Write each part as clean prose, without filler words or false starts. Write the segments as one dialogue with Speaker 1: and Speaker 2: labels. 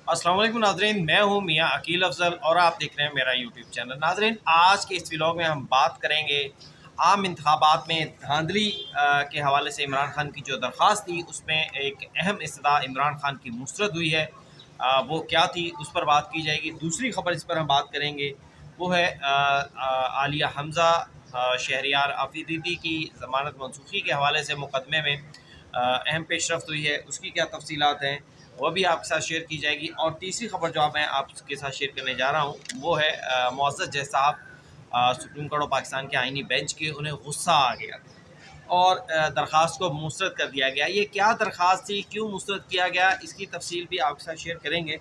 Speaker 1: अस्सलाम वालेकुम नाज़रीन, मैं हूँ मियाँ अकील अफजल और आप देख रहे हैं मेरा यूट्यूब चैनल। नाज़रीन, आज के इस व्लॉग में हम बात करेंगे आम इंतखाबात में धांधली के हवाले से इमरान खान की जो दरख्वास्त थी उसमें एक अहम इस्तदा इमरान खान की मुस्तरद हुई है। वो क्या थी उस पर बात की जाएगी। दूसरी खबर इस पर हम बात करेंगे वो है आलिया हमज़ा शहरियार आफरीदी की ज़मानत मनसूखी के हवाले से मुकदमे में अहम पेशरफ्त हुई है, उसकी क्या तफसीलात हैं वो भी आपके साथ शेयर की जाएगी। और तीसरी खबर जो मैं आपके साथ शेयर करने जा रहा हूँ वो है मुअज़्ज़ज़ जज साहब सुप्रीम कोर्ट ऑफ पाकिस्तान के आइनी बेंच के, उन्हें गुस्सा आ गया और दरख्वास्त को मुस्तरद कर दिया गया। ये क्या दरख्वास्त थी, क्यों मुस्तरद किया गया, इसकी तफसील भी आपके साथ शेयर करेंगे।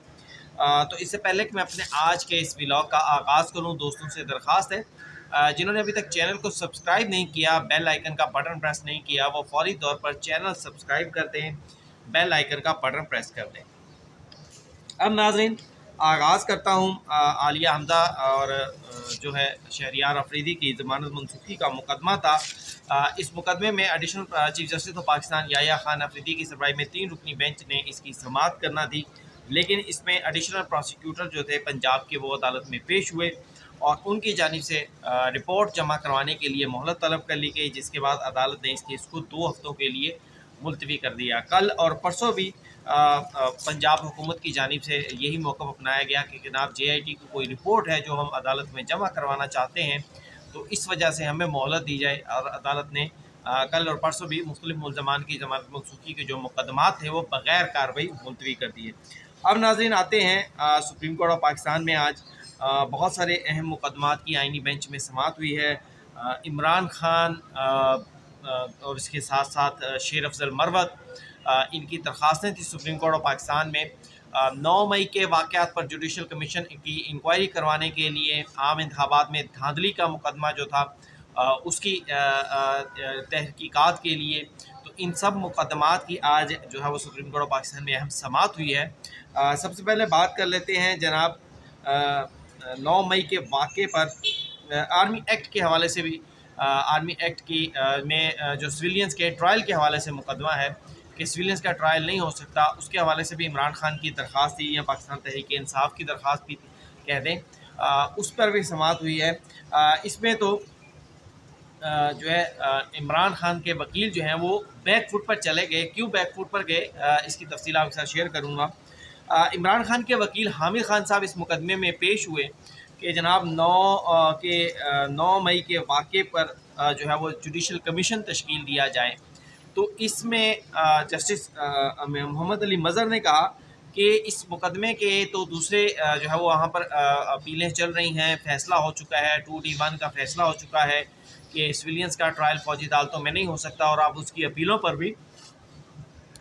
Speaker 1: तो इससे पहले कि मैं अपने आज के इस व्लॉग का आगाज़ करूँ, दोस्तों से दरख्वास्त है जिन्होंने अभी तक चैनल को सब्सक्राइब नहीं किया, बेल आइकन का बटन प्रेस नहीं किया, वो फौरी तौर पर चैनल सब्सक्राइब कर दें, बेल आइकन का बटन प्रेस कर दें। अब नाज़रीन, आगाज़ करता हूँ आलिया हमज़ा और जो है शहरियार अफरीदी की ज़मानत मनसूखी का मुकदमा था। इस मुकदमे में additional chief justice of Pakistan Yahya Khan Afridi की सरबराही में 3 रुकनी बेंच ने इसकी समाअत करना थी, लेकिन इसमें एडिशनल प्रोसिक्यूटर जो थे पंजाब के, वो अदालत में पेश हुए और उनकी जानिब से रिपोर्ट जमा करवाने के लिए मोहलत तलब कर ली गई, जिसके बाद अदालत ने इस केस को 2 हफ्तों के लिए मुलतवी कर दिया। कल और परसों भी पंजाब हुकूमत की जानिब से यही मौक़िफ़ अपनाया गया कि जनाब JIT की कोई रिपोर्ट है जो हम अदालत में जमा करवाना चाहते हैं, तो इस वजह से हमें मोहलत दी जाए। और अदालत ने कल और परसों भी मुख्तलिफ मुल्ज़मान की ज़मानत मनसूखी के जो मुकदमात थे वो बग़ैर कार्रवाई मुलतवी कर दिए। अब नाज़रीन आते हैं सुप्रीम कोर्ट ऑफ पाकिस्तान में आज बहुत सारे अहम मुकदमात की आइनी बेंच में समाअत हुई है। इमरान खान और इसके साथ साथ शेर अफजल मरवत, इनकी दरख्वास्तें थी सुप्रीम कोर्ट ऑफ पाकिस्तान में। 9 मई के वाक़यात पर जुडिशल कमीशन की इंक्वायरी करवाने के लिए आम इंतखाबात में धांधली का मुकदमा जो था उसकी तहकीकात के लिए, तो इन सब मुकदमात की आज जो है वो सुप्रीम कोर्ट ऑफ पाकिस्तान में अहम समाअत हुई है। सबसे पहले बात कर लेते हैं जनाब 9 मई के वाक़े पर आर्मी एक्ट के हवाले से भी आर्मी एक्ट की में जो सिविलियंस के ट्रायल के हवाले से मुकदमा है कि सिविलियंस का ट्रायल नहीं हो सकता, उसके हवाले से भी इमरान खान की दरख्वास्त थी या पाकिस्तान तहरीक इंसाफ की दरख्वास्त भी कह दें, उस पर भी समाअत हुई है। इसमें तो जो है इमरान खान के वकील जो हैं वो बैक फुट पर चले गए। क्यों बैक फुट पर गए, इसकी तफसील आपके साथ शेयर करूँगा। इमरान खान के वकील हामिद खान साहब इस मुकदमे में पेश हुए कि जनाब 9 मई के वाक़े पर जो है वो जुडिशल कमीशन तश्कील दिया जाए। तो इसमें जस्टिस मोहम्मद अली मज़हर ने कहा कि इस मुकदमे के तो दूसरे जो है वो वहाँ पर अपीलें चल रही हैं, फ़ैसला हो चुका है, 2D1 का फ़ैसला हो चुका है कि सिविलियंस का ट्रायल फ़ौजी अदालतों में नहीं हो सकता, और अब उसकी अपीलों पर भी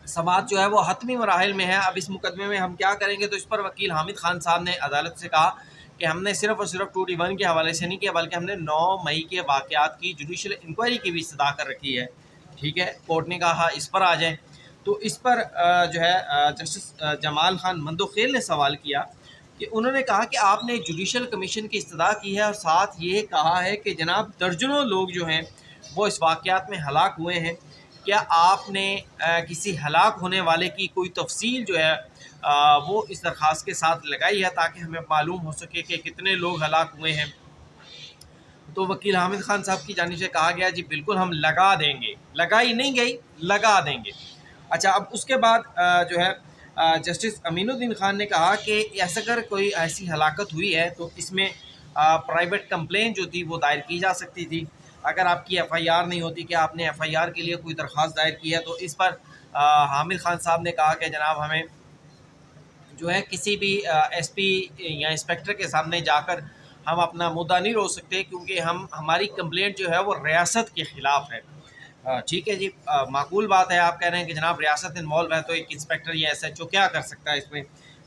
Speaker 1: समाअत जो है वो हतमी मराहिल में है। अब इस मुकदमे में हम क्या करेंगे, तो इस पर वकील हामिद खान साहब ने अदालत से कहा कि हमने सिर्फ़ और सिर्फ 2D1 के हवाले से नहीं किया, बल्कि हमने 9 मई के वाक़यात की जुडिशल इंक्वायरी की भी इस्तदा कर रखी है। ठीक है, कोर्ट ने कहा इस पर आ जाएँ। तो इस पर जो है जस्टिस जमाल खान मंदोखेल ने सवाल किया कि उन्होंने कहा कि आपने जुडिशल कमीशन की इस्तदा की है और साथ ये कहा है कि जनाब दर्जनों लोग जो हैं वो इस वाक़यात में हलाक हुए हैं, क्या आपने किसी हलाक होने वाले की कोई तफसील जो है वो इस दरख्वास्त के साथ लगाई है ताकि हमें मालूम हो सके कि कितने लोग हलाक हुए हैं? तो वकील हामिद खान साहब की जानिब से कहा गया जी बिल्कुल हम लगा देंगे, लगाई नहीं गई, लगा देंगे। अच्छा, अब उसके बाद जो है जस्टिस अमीनुद्दीन खान ने कहा कि ऐसा अगर कोई ऐसी हलाकत हुई है तो इसमें प्राइवेट कंप्लेंट जो थी वो दायर की जा सकती थी। अगर आपकी FIR नहीं होती कि आपने FIR के लिए कोई दरख्वास्त दायर की है, तो इस पर हामिद खान साहब ने कहा कि जनाब हमें जो है किसी भी SP या इंस्पेक्टर के सामने जाकर हम अपना मुद्दा नहीं रोक सकते, क्योंकि हमारी कंप्लेंट जो है वो रियासत के ख़िलाफ़ है। ठीक है जी, माकूल बात है, आप कह रहे हैं कि जनाब रियासत इन्वॉल्व है तो एक इंस्पेक्टर या SHO क्या कर सकता है इसमें।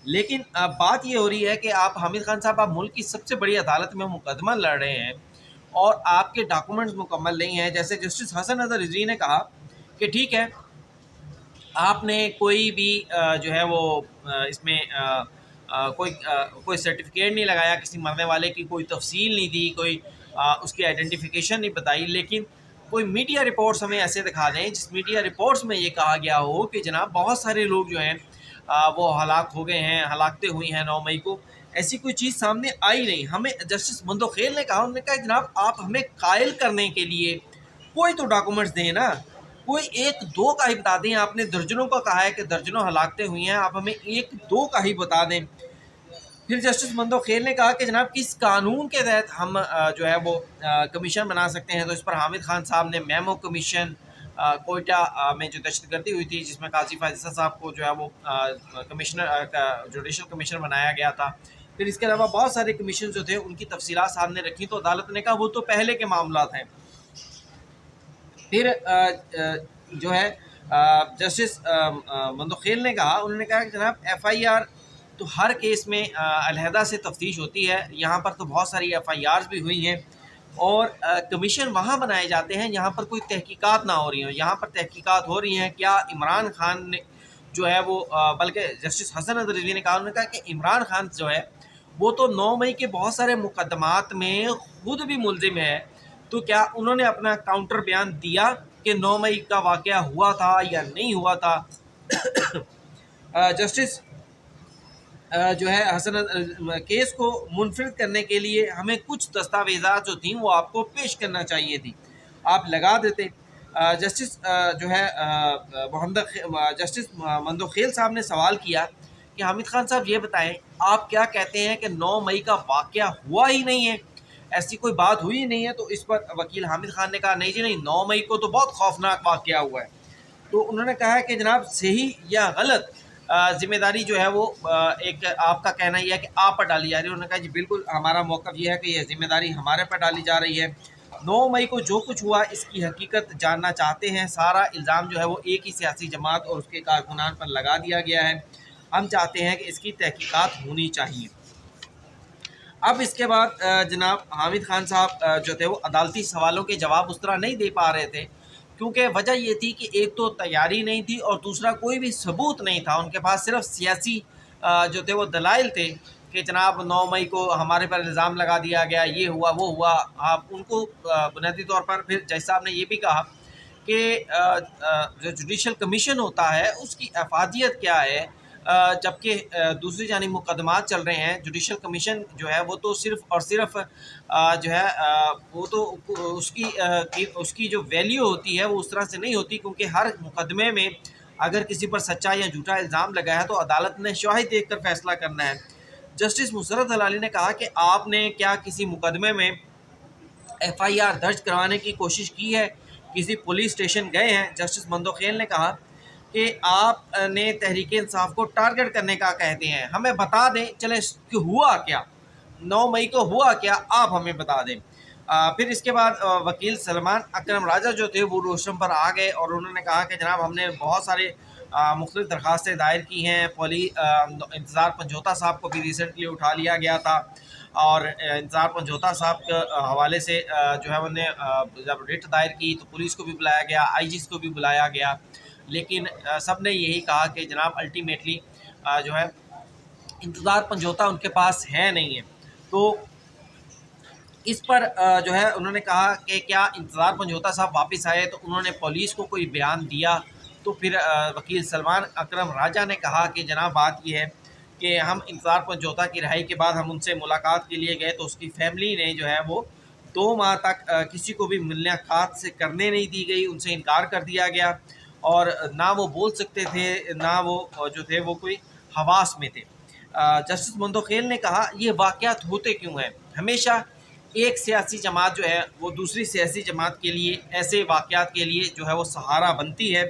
Speaker 1: लेकिन बात ये हो रही है कि आप हामिद खान साहब, आप मुल्क की सबसे बड़ी अदालत में मुकदमा लड़ रहे हैं और आपके डॉक्यूमेंट्स मुकम्मल नहीं हैं। जैसे जस्टिस हसन अज़हर रिजवी ने कहा कि ठीक है, आपने कोई भी जो है वो इसमें कोई सर्टिफिकेट नहीं लगाया, किसी मरने वाले की कोई तफसील नहीं दी, कोई उसकी आइडेंटिफिकेशन नहीं बताई, लेकिन कोई मीडिया रिपोर्ट्स हमें ऐसे दिखा दें जिस मीडिया रिपोर्ट्स में ये कहा गया हो कि जनाब बहुत सारे लोग जो हैं وہ ہلاک ہو گئے ہیں، ہلاکتیں ہوئی ہیں 9 مئی کو، ایسی کوئی چیز سامنے آئی نہیں۔ ہمیں جسٹس مندوخیل نے کہا، انہوں نے کہا جناب آپ ہمیں قائل کرنے کے لیے کوئی تو ڈاکومنٹس دیں نا، کوئی ایک دو کا ہی بتا دیں۔ آپ نے درجنوں کا کہا ہے کہ درجنوں ہلاکتیں ہوئی ہیں، آپ ہمیں ایک دو کا ہی بتا دیں۔ پھر جسٹس مندوخیل نے کہا کہ جناب کس قانون کے تحت ہم جو ہے وہ کمیشن بنا سکتے ہیں، تو اس پر حامد خان صاحب نے میمو کمیشن کوئٹہ میں جو دہشت گردی ہوئی تھی، جس میں قاضی فائزہ صاحب کو جو ہے وہ کمشنر جوڈیشل کمیشنر بنایا گیا تھا، پھر اس کے علاوہ بہت سارے کمیشن جو تھے ان کی تفصیلات سامنے رکھی، تو عدالت نے کہا وہ تو پہلے کے معاملات ہیں۔ پھر جو ہے جسٹس مندوخیل نے کہا، انہوں نے کہا کہ جناب ایف آئی آر تو ہر کیس میں علیحدہ سے تفتیش ہوتی ہے، یہاں پر تو بہت ساری ایف آئی آرز بھی ہوئی ہیں، اور کمیشن وہاں بنائے جاتے ہیں یہاں پر کوئی تحقیقات نہ ہو رہی ہوں۔ یہاں پر تحقیقات ہو رہی ہیں کیا عمران خان نے جو ہے وہ بلکہ جسٹس حسن رضوی نے کہا، انہوں نے کہا کہ عمران خان جو ہے وہ تو 9 مئی کے بہت سارے مقدمات میں خود بھی ملزم ہے، تو کیا انہوں نے اپنا کاؤنٹر بیان دیا کہ 9 مئی کا واقعہ ہوا تھا یا نہیں ہوا تھا؟ جسٹس جو ہے حسن کیس کو منفرد کرنے کے لیے ہمیں کچھ دستاویزات جو تھیں وہ آپ کو پیش کرنا چاہیے تھی، آپ لگا دیتے۔ جسٹس جو ہے جسٹس مندوخیل صاحب نے سوال کیا کہ حامد خان صاحب یہ بتائیں آپ کیا کہتے ہیں کہ 9 مئی کا واقعہ ہوا ہی نہیں ہے، ایسی کوئی بات ہوئی نہیں ہے؟ تو اس پر وکیل حامد خان نے کہا نہیں جی نہیں، 9 مئی کو تو بہت خوفناک واقعہ ہوا ہے۔ تو انہوں نے کہا کہ جناب صحیح یا غلط ذمہ داری جو ہے وہ ایک آپ کا کہنا یہ ہے کہ آپ پر ڈالی جا رہی ہے۔ انہوں نے کہا جی بالکل ہمارا موقف یہ ہے کہ یہ ذمہ داری ہمارے پر ڈالی جا رہی ہے، 9 مئی کو جو کچھ ہوا اس کی حقیقت جاننا چاہتے ہیں، سارا الزام جو ہے وہ ایک ہی سیاسی جماعت اور اس کے کارکنان پر لگا دیا گیا ہے، ہم چاہتے ہیں کہ اس کی تحقیقات ہونی چاہیے۔ اب اس کے بعد جناب حامد خان صاحب جو تھے وہ عدالتی سوالوں کے جواب اس طرح نہیں دے پا رہے تھے، کیونکہ وجہ یہ تھی کہ ایک تو تیاری نہیں تھی اور دوسرا کوئی بھی ثبوت نہیں تھا، ان کے پاس صرف سیاسی جو تھے وہ دلائل تھے کہ جناب 9 مئی کو ہمارے پر الزام لگا دیا گیا، یہ ہوا وہ ہوا۔ آپ ان کو بنیادی طور پر پھر جج صاحب نے یہ بھی کہا کہ جو جوڈیشل کمیشن ہوتا ہے اس کی افادیت کیا ہے، جبکہ دوسری جانب مقدمات چل رہے ہیں، جوڈیشل کمیشن جو ہے وہ تو صرف اور صرف جو ہے وہ تو اس کی جو ویلیو ہوتی ہے وہ اس طرح سے نہیں ہوتی، کیونکہ ہر مقدمے میں اگر کسی پر سچا یا جھوٹا الزام لگا ہے تو عدالت نے شواہد دیکھ کر فیصلہ کرنا ہے۔ جسٹس مسرت ہلالی نے کہا کہ آپ نے کیا کسی مقدمے میں ایف آئی آر درج کروانے کی کوشش کی ہے، کسی پولیس اسٹیشن گئے ہیں؟ جسٹس مندوخیل نے کہا کہ آپ نے تحریک انصاف کو ٹارگٹ کرنے کا کہتے ہیں، ہمیں بتا دیں چلے کہ ہوا کیا، 9 مئی کو ہوا کیا، آپ ہمیں بتا دیں۔ پھر اس کے بعد وکیل سلمان اکرم راجہ جو تھے وہ روشن پر آ گئے اور انہوں نے کہا کہ جناب ہم نے بہت سارے مختلف درخواستیں دائر کی ہیں، انتظار پنجوتا صاحب کو بھی ریسنٹلی اٹھا لیا گیا تھا، اور انتظار پنجوتا صاحب کے حوالے سے جو ہے انہوں نے جب ریٹ دائر کی تو پولیس کو بھی بلایا گیا، آئی جیز کو بھی بلایا گیا، لیکن سب نے یہی کہا کہ جناب الٹیمیٹلی جو ہے انتظار پنجوتا ان کے پاس ہے نہیں ہے۔ تو اس پر جو ہے انہوں نے کہا کہ کیا انتظار پنجوتا صاحب واپس آئے تو انہوں نے پولیس کو کوئی بیان دیا؟ تو پھر وکیل سلمان اکرم راجہ نے کہا کہ جناب بات یہ ہے کہ ہم انتظار پنجوتا کی رہائی کے بعد ہم ان سے ملاقات کے لیے گئے تو اس کی فیملی نے جو ہے وہ 2 ماہ تک کسی کو بھی ملاقات سے کرنے نہیں دی گئی، ان سے انکار کر دیا گیا، اور نہ وہ بول سکتے تھے نہ وہ جو تھے وہ کوئی حواس میں تھے۔ جسٹس مندوخیل نے کہا یہ واقعات ہوتے کیوں ہیں؟ ہمیشہ ایک سیاسی جماعت جو ہے وہ دوسری سیاسی جماعت کے لیے ایسے واقعات کے لیے جو ہے وہ سہارا بنتی ہے۔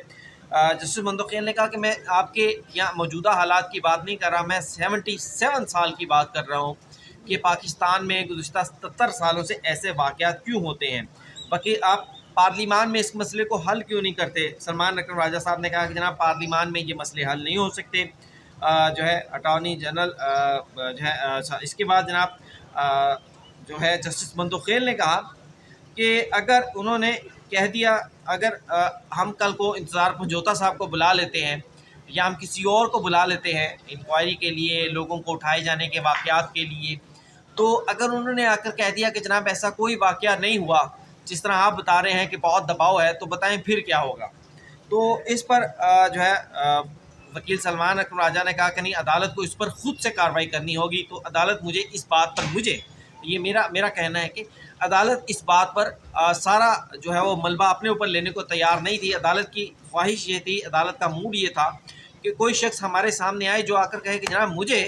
Speaker 1: جسٹس مندوخیل نے کہا کہ میں آپ کے یہاں موجودہ حالات کی بات نہیں کر رہا، میں 77 سال کی بات کر رہا ہوں کہ پاکستان میں گزشتہ 77 سالوں سے ایسے واقعات کیوں ہوتے ہیں، باقی آپ پارلیمان میں اس مسئلے کو حل کیوں نہیں کرتے؟ سلمان اکرم راجہ صاحب نے کہا کہ جناب پارلیمان میں یہ مسئلے حل نہیں ہو سکتے، جو ہے اٹارنی جنرل جو ہے اس کے بعد جناب جو ہے جسٹس مندوخیل نے کہا کہ اگر انہوں نے کہہ دیا اگر ہم کل کو انتظار پنجوتا صاحب کو بلا لیتے ہیں یا ہم کسی اور کو بلا لیتے ہیں انکوائری کے لیے، لوگوں کو اٹھائے جانے کے واقعات کے لیے، تو اگر انہوں نے آ کر کہہ دیا کہ جناب ایسا کوئی واقعہ نہیں ہوا جس طرح آپ بتا رہے ہیں کہ بہت دباؤ ہے، تو بتائیں پھر کیا ہوگا؟ تو اس پر جو ہے वकील सलमान अकरम राजा ने कहा कि नहीं, अदालत को इस पर ख़ुद से कार्रवाई करनी होगी। तो अदालत मुझे इस बात पर ये मेरा कहना है कि अदालत इस बात पर सारा जो है वो मलबा अपने ऊपर लेने को तैयार नहीं थी। अदालत की ख्वाहिश ये थी, अदालत का मूड ये था कि कोई शख्स हमारे सामने आए जो आकर कहे कि जनाब मुझे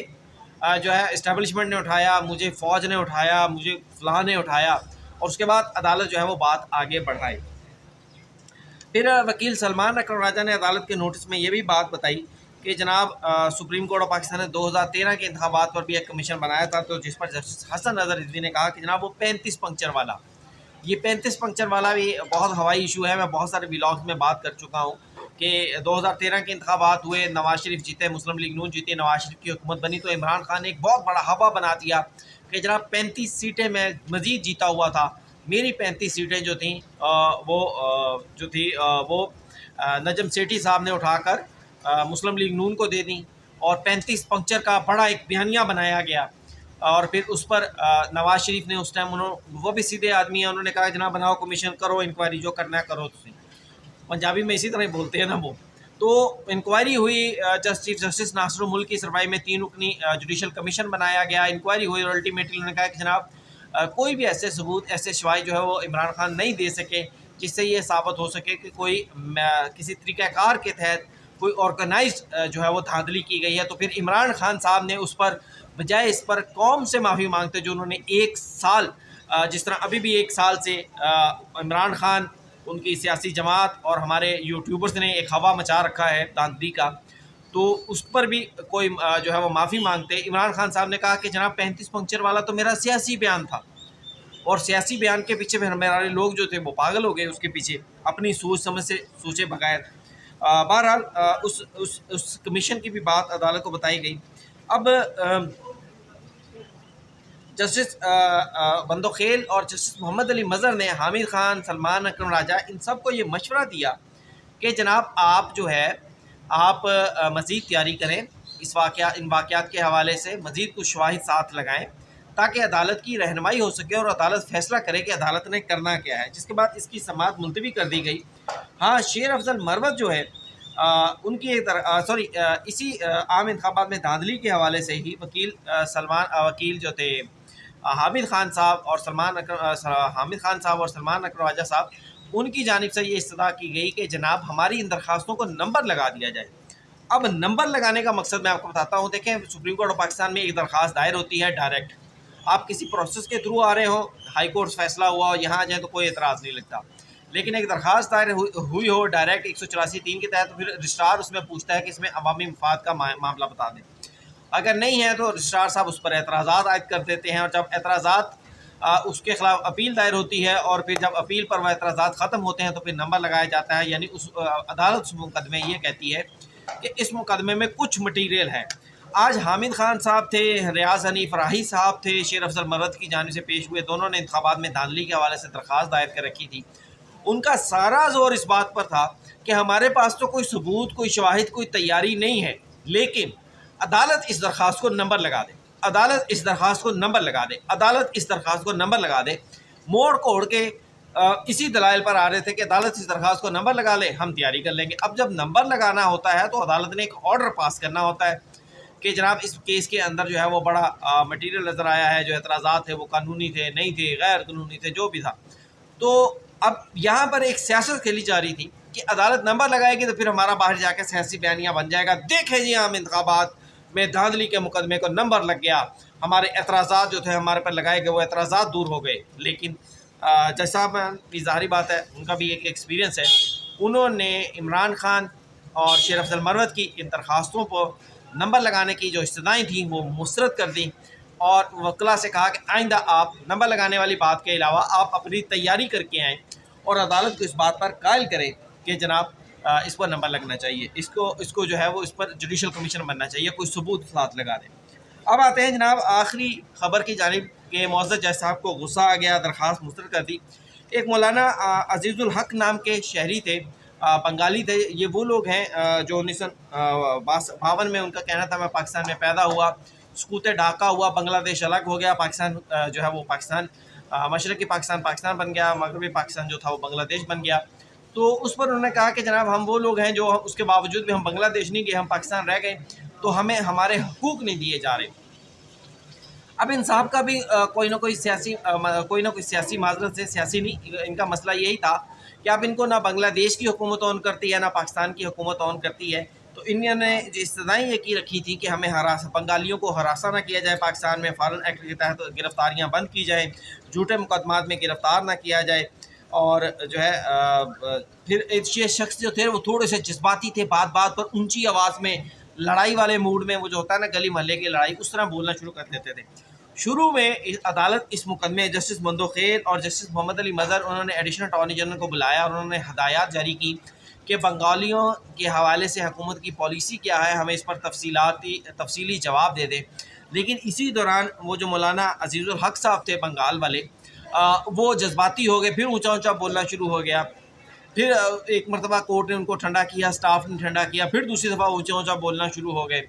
Speaker 1: जो है इस्टेब्लिशमेंट ने उठाया, मुझे फ़ौज ने उठाया, मुझे फलां ने उठाया, और उसके बाद अदालत जो है वो बात आगे बढ़ाए। फिर वकील सलमान अकरम राजा ने अदालत के नोटिस में ये भी बात बताई कि जनाब सुप्रीम कोर्ट ऑफ पाकिस्तान ने 2013 के इंतखाबात पर भी एक कमीशन बनाया था, तो जिस पर जस्टिस हसन नज़र रिजवी ने कहा कि जनाब वो 35 पंक्चर वाला, ये 35 पंक्चर वाला भी बहुत हवाई इशू है। मैं बहुत सारे व्लॉग्स में बात कर चुका हूँ कि 2013 के इंतखाबात हुए, नवाज शरीफ जीते, मुस्लिम लीग नून जीती, नवाज शरीफ की हुकूमत बनी, तो इमरान खान ने एक बहुत बड़ा हवा बना दिया कि जनाब 35 सीटें मैं मज़ीद जीता हुआ था, मेरी 35 सीटें जो थी वो नजम सेठी साहब ने उठाकर मुस्लिम लीग नून को दे दी, और 35 पंक्चर का बड़ा एक बयानिया बनाया गया। और फिर उस पर नवाज शरीफ ने उस टाइम वो भी सीधे आदमी हैं, उन्होंने कहा जनाब बनाओ कमीशन, करो इंक्वायरी, जो करना है करो। तुम पंजाबी में इसी तरह बोलते हैं ना वो। तो इंक्वायरी हुई, जस्टिस नासिरुल मुल्क की सरमाई में 3 रुकनी जुडिशल कमीशन बनाया गया। इंक्वायरी हुई और अल्टीमेटली उन्होंने कहा कि जनाब कोई भी ऐसे सबूत, ऐसे शवाहिद जो है वो इमरान खान नहीं दे सके जिससे ये साबित हो सके कि कोई किसी तरीक़ाकार के तहत कोई ऑर्गेनाइज्ड जो है वो धांधली की गई है। तो फिर इमरान खान साहब ने उस पर बजाय इस पर कौम से माफ़ी मांगते, जो उन्होंने 1 साल जिस तरह अभी भी 1 साल से इमरान खान, उनकी सियासी जमात और हमारे यूट्यूबर्स ने एक हवा मचा रखा है धांधली का, तो उस पर भी कोई जो है वो माफ़ी मांगते। इमरान खान साहब ने कहा कि जनाब 35 पंक्चर वाला तो मेरा सियासी बयान था, और सियासी बयान के पीछे फिर हमारे लोग जो थे वो पागल हो गए, उसके पीछे अपनी सोच समझ से सोचे बगैर। बहरहाल उस कमीशन की भी बात अदालत को बताई गई। अब जस्टिस बंदोखेल और जस्टिस मोहम्मद अली मज़हर ने हामिद खान, सलमान अकरम राजा, इन सब को ये मशवरा दिया कि जनाब आप जो है आप मज़ीद तैयारी करें, इन वाक़यात के हवाले से मज़ीद कुछ शवाहिद साथ लगाएं ताकि अदालत की रहनुमाई हो सके और अदालत फ़ैसला करे कि अदालत ने करना क्या है। जिसके बाद इसकी समाअत मुलतवी कर दी गई। हाँ, शेर अफजल मरवत जो है उनकी एक इसी आम इंतखाबात में धांधली के हवाले से ही वकील जो थे हामिद खान साहब और सलमान अकरम राजा साहब, उनकी जानिब से ये इस्तदा की गई कि जनाब हमारी इन दरख्वास्तों को नंबर लगा दिया जाए। अब नंबर लगाने का मकसद मैं आपको बताता हूँ। देखें, सुप्रीम कोर्ट ऑफ पाकिस्तान में एक दरख्वास्त दायर होती है डायरेक्ट, आप किसी प्रोसेस के थ्रू आ रहे हो, हाई कोर्ट फैसला हुआ और यहाँ आ जाए तो कोई एतराज़ नहीं लगता। लेकिन एक दरख्वास्त दायर हुई हो डायरेक्ट 184(3) के तहत, तो फिर रजिस्ट्रार उसमें पूछता है कि इसमें अवामी मफाद का मामला बता दें। अगर नहीं है तो रजिस्ट्रार साहब उस पर एतराज़ात आयद कर देते हैं, और जब एतराज़ात उसके ख़िलाफ़ अपील दायर होती है और फिर जब अपील पर वह एतराज़ात ख़त्म होते हैं तो फिर नंबर लगाया जाता है। यानी उस अदालत उस मुकदमे ये कहती है कि इस मुकदमे में कुछ मटीरियल है। आज हामिद खान साहब थे, रियाज हनीफ राही साहब थे, शेर अफजल मरवत की जानिब से पेश हुए, दोनों ने इंतखाबात में धांधली के हवाले से दरख्वास्त दायर कर रखी थी। उनका सारा जोर इस बात पर था कि हमारे पास तो कोई सबूत, कोई शवाहिद, कोई तैयारी नहीं है, लेकिन अदालत इस दरख्वास्त को नंबर लगा दे, अदालत इस दरख्वास्त को नंबर लगा दे, अदालत इस दरख्वास्त को नंबर लगा दे। मोड़ कोड़ के इसी दलाइल पर आ रहे थे कि अदालत इस दरख्वास्त को नंबर लगा ले, हम तैयारी कर लेंगे। अब जब नंबर लगाना होता है तो अदालत ने एक ऑर्डर पास करना होता है कि जनाब इस केस के अंदर जो है वो बड़ा मटीरियल नज़र आया है, जो एतराज़ात थे वो कानूनी थे, नहीं थे, गैर कानूनी थे, जो भी था। तो अब यहाँ पर एक सियासत खेली जा रही थी कि अदालत नंबर लगाएगी तो फिर हमारा बाहर जाकर सियासी बयानिया बन जाएगा। देखें जी, आम इंतखाबात में धांधली के मुकदमे को नंबर लग गया, हमारे एतराज़ात जो थे हमारे पर लगाए गए वो एतराज़ात दूर हो गए। लेकिन जैसा की ज़ाहिरी बात है, उनका भी एक एक्सपीरियंस है, उन्होंने इमरान खान और शेर अफजल मरवत की इन दरख्वास्तों पर नंबर लगाने की जो इस्तदाएँ थीं वो मुस्तरद कर दी और वकला से कहा कि आइंदा आप नंबर लगाने वाली बात के अलावा आप अपनी तैयारी करके आएँ और अदालत को इस बात पर कायल करें कि जनाब इस पर नंबर लगना चाहिए, इसको जो है वो इस पर जुडिशल कमीशन बनना चाहिए, कोई सबूत साथ लगा दें। अब आते हैं जनाब आखिरी ख़बर की जानिब के मुअज़्ज़ज़ जज साहब को गुस्सा आ गया, दरख्वास्त मुस्तरद कर दी। एक मौलाना अजीज़ुल हक नाम के शहरी थे, बंगाली थे। ये वो लोग हैं जो 1952 में उनका कहना था मैं पाकिस्तान में पैदा हुआ, सकूत ढाका हुआ, बांग्लादेश अलग हो गया, पाकिस्तान जो है वो पाकिस्तान मशरक़ी पाकिस्तान बन गया, मगरबी पाकिस्तान जो था वो बांग्लादेश बन गया। تو اس پر انہوں نے کہا کہ جناب ہم وہ لوگ ہیں جو اس کے باوجود بھی ہم بنگلہ دیش نہیں گئے، ہم پاکستان رہ گئے، تو ہمیں ہمارے حقوق نہیں دیے جا رہے۔ اب ان صاحب کا بھی کوئی نہ کوئی سیاسی معذرت سے، سیاسی نہیں، ان کا مسئلہ یہی تھا کہ اب ان کو نہ بنگلہ دیش کی حکومت اون کرتی ہے نہ پاکستان کی حکومت اون کرتی ہے، تو انہوں نے جو استدعائیں یہ کی رکھی تھی کہ ہمیں بنگالیوں کو ہراساں نہ کیا جائے، پاکستان میں فارن ایکٹ کے تحت گرفتاریاں بند کی جائیں، جھوٹے مقدمات میں گرفتار نہ کیا جائے، اور جو ہے پھر یہ شخص جو تھے وہ تھوڑے سے جذباتی تھے، بات بات پر اونچی آواز میں لڑائی والے موڈ میں، وہ جو ہوتا ہے نا گلی محلے کی لڑائی، اس طرح بولنا شروع کر دیتے تھے۔ شروع میں عدالت اس مقدمے جسٹس مندوخیل اور جسٹس محمد علی مظہر، انہوں نے ایڈیشنل اٹارنی جنرل کو بلایا اور انہوں نے ہدایات جاری کی کہ بنگالیوں کے حوالے سے حکومت کی پالیسی کیا ہے، ہمیں اس پر تفصیلی جواب دے دے۔ لیکن اسی دوران وہ جو مولانا عزیز الحق صاحب تھے بنگال والے، وہ جذباتی ہو گئے، پھر اونچا اونچا بولنا شروع ہو گیا۔ پھر ایک مرتبہ کورٹ نے ان کو ٹھنڈا کیا، سٹاف نے ٹھنڈا کیا، پھر دوسری دفعہ اونچا اونچا بولنا شروع ہو گئے،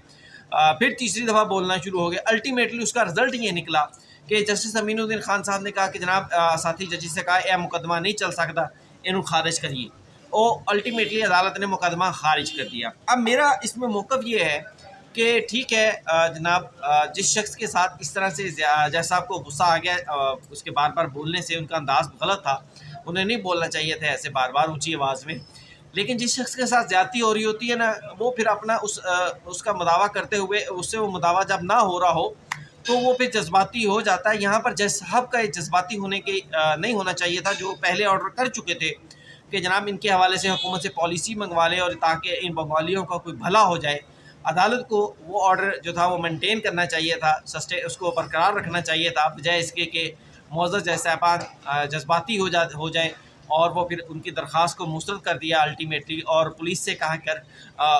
Speaker 1: پھر تیسری دفعہ بولنا شروع ہو گئے۔ الٹیمیٹلی اس کا رزلٹ یہ نکلا کہ جسٹس امین الدین خان صاحب نے کہا کہ جناب ساتھی ججی سے کہا اے مقدمہ نہیں چل سکتا، انہوں خارج کریے، اور الٹیمیٹلی عدالت نے مقدمہ خارج کر دیا۔ اب میرا اس میں موقف یہ ہے کہ ٹھیک ہے جناب، جس شخص کے ساتھ اس طرح سے جیسا آپ کو غصہ آ گیا اس کے بار بار بولنے سے، ان کا انداز غلط تھا، انہیں نہیں بولنا چاہیے تھا ایسے بار بار اونچی آواز میں، لیکن جس شخص کے ساتھ زیادتی ہو رہی ہوتی ہے نا، وہ پھر اپنا اس کا مداوع کرتے ہوئے، اس سے وہ مداوع جب نہ ہو رہا ہو تو وہ پھر جذباتی ہو جاتا ہے۔ یہاں پر جج صاحب کا جذباتی ہونے کے نہیں ہونا چاہیے تھا، جو پہلے آرڈر کر چکے تھے کہ جناب ان کے حوالے سے حکومت سے پالیسی منگوا لیں اور تاکہ ان بنگالیوں کا کوئی بھلا ہو جائے۔ عدالت کو وہ آرڈر جو تھا وہ مینٹین کرنا چاہیے تھا، اس کو برقرار رکھنا چاہیے تھا، بجائے اس کے معزز جج صاحبان جذباتی ہو جائیں، اور وہ پھر ان کی درخواست کو مسترد کر دیا الٹیمیٹلی، اور پولیس سے کہا کر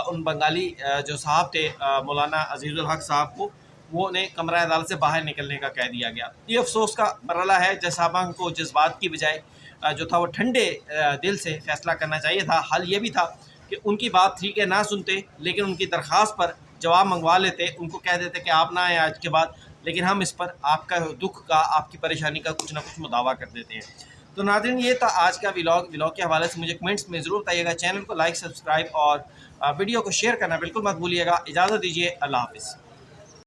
Speaker 1: ان بنگالی جو صاحب تھے مولانا عزیز الحق صاحب کو، وہ نے کمرہ عدالت سے باہر نکلنے کا کہہ دیا گیا۔ یہ افسوس کا مرحلہ ہے، جج صاحبان کو جذبات کی بجائے جو تھا وہ ٹھنڈے دل سے فیصلہ کرنا چاہیے تھا۔ حل یہ بھی تھا کہ ان کی بات ٹھیک ہے نہ سنتے، لیکن ان کی درخواست پر جواب منگوا لیتے، ان کو کہہ دیتے کہ آپ نہ آئیں آج کے بعد، لیکن ہم اس پر آپ کا دکھ کا، آپ کی پریشانی کا کچھ نہ کچھ مداوع کر دیتے ہیں۔ تو ناظرین، یہ تھا آج کا ولاگ کے حوالے سے مجھے کمنٹس میں ضرور بتائیے گا۔ چینل کو لائک، سبسکرائب اور ویڈیو کو شیئر کرنا بالکل مت بھولیے گا۔ اجازت دیجیے، اللہ حافظ۔